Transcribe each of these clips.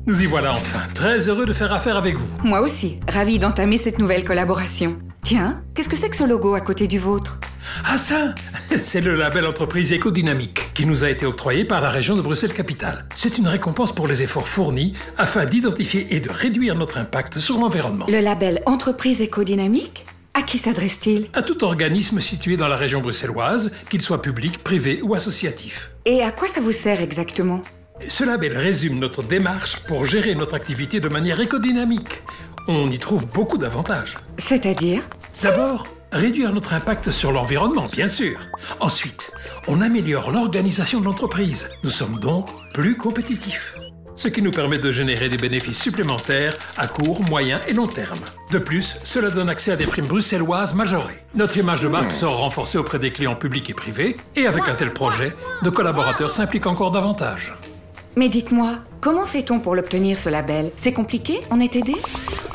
Nous y voilà enfin, très heureux de faire affaire avec vous. Moi aussi, ravie d'entamer cette nouvelle collaboration. Tiens, qu'est-ce que c'est que ce logo à côté du vôtre? Ah ça, c'est le label entreprise écodynamique qui nous a été octroyé par la région de Bruxelles-Capitale. C'est une récompense pour les efforts fournis afin d'identifier et de réduire notre impact sur l'environnement. Le label entreprise écodynamique? À qui s'adresse-t-il? À tout organisme situé dans la région bruxelloise, qu'il soit public, privé ou associatif. Et à quoi ça vous sert exactement? Ce label résume notre démarche pour gérer notre activité de manière écodynamique. On y trouve beaucoup d'avantages. C'est-à-dire? D'abord, réduire notre impact sur l'environnement, bien sûr. Ensuite, on améliore l'organisation de l'entreprise. Nous sommes donc plus compétitifs. Ce qui nous permet de générer des bénéfices supplémentaires à court, moyen et long terme. De plus, cela donne accès à des primes bruxelloises majorées. Notre image de marque sera renforcée auprès des clients publics et privés, et avec un tel projet, nos collaborateurs s'impliquent encore davantage. Mais dites-moi, comment fait-on pour l'obtenir ce label? C'est compliqué? On est aidé?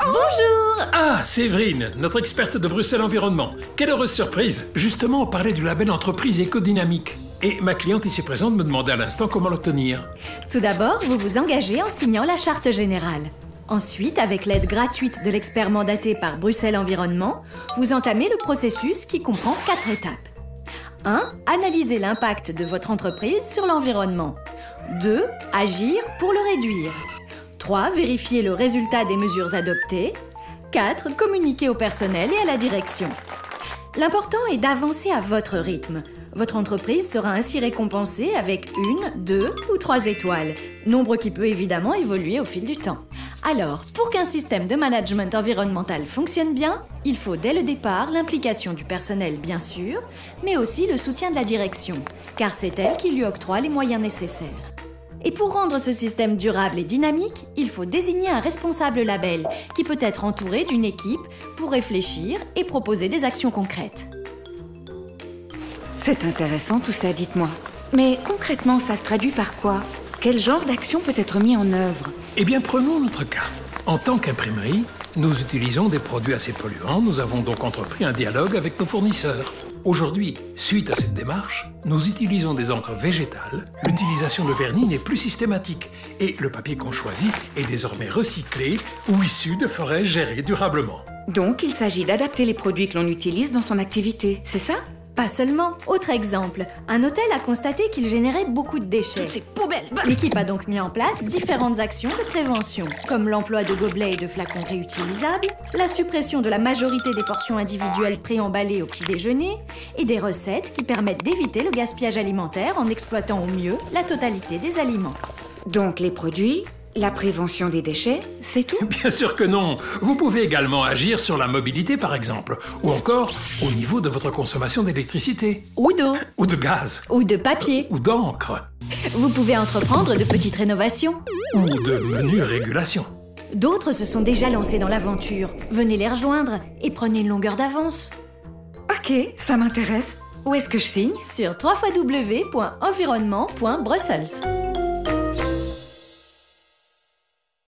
Bonjour! Ah, Séverine, notre experte de Bruxelles Environnement. Quelle heureuse surprise! Justement, on parlait du label entreprise écodynamique. Et ma cliente ici présente me demandait à l'instant comment l'obtenir. Tout d'abord, vous vous engagez en signant la charte générale. Ensuite, avec l'aide gratuite de l'expert mandaté par Bruxelles Environnement, vous entamez le processus qui comprend 4 étapes. 1. Analyser l'impact de votre entreprise sur l'environnement. 2. Agir pour le réduire. 3. Vérifier le résultat des mesures adoptées. 4. Communiquer au personnel et à la direction. L'important est d'avancer à votre rythme. Votre entreprise sera ainsi récompensée avec 1, 2 ou 3 étoiles, nombre qui peut évidemment évoluer au fil du temps. Alors, pour qu'un système de management environnemental fonctionne bien, il faut dès le départ l'implication du personnel bien sûr, mais aussi le soutien de la direction, car c'est elle qui lui octroie les moyens nécessaires. Et pour rendre ce système durable et dynamique, il faut désigner un responsable label qui peut être entouré d'une équipe pour réfléchir et proposer des actions concrètes. C'est intéressant tout ça, dites-moi. Mais concrètement, ça se traduit par quoi? Quel genre d'action peut être mis en œuvre? Eh bien, prenons notre cas. En tant qu'imprimerie, nous utilisons des produits assez polluants. Nous avons donc entrepris un dialogue avec nos fournisseurs. Aujourd'hui, suite à cette démarche, nous utilisons des encres végétales, l'utilisation de vernis n'est plus systématique et le papier qu'on choisit est désormais recyclé ou issu de forêts gérées durablement. Donc, il s'agit d'adapter les produits que l'on utilise dans son activité, c'est ça? Pas seulement. Autre exemple, un hôtel a constaté qu'il générait beaucoup de déchets. Toutes ces poubelles! L'équipe a donc mis en place différentes actions de prévention, comme l'emploi de gobelets et de flacons réutilisables, la suppression de la majorité des portions individuelles préemballées au petit déjeuner, et des recettes qui permettent d'éviter le gaspillage alimentaire en exploitant au mieux la totalité des aliments. Donc, les produits, la prévention des déchets, c'est tout? Bien sûr que non. Vous pouvez également agir sur la mobilité, par exemple, ou encore au niveau de votre consommation d'électricité, Ou d'eau, ou de gaz, ou de papier. ou d'encre, Vous pouvez entreprendre de petites rénovations. ou de menus régulation. D'autres se sont déjà lancés dans l'aventure. Venez les rejoindre et prenez une longueur d'avance. Ok, ça m'intéresse. Où est-ce que je signe? Sur www.environnement.brussels.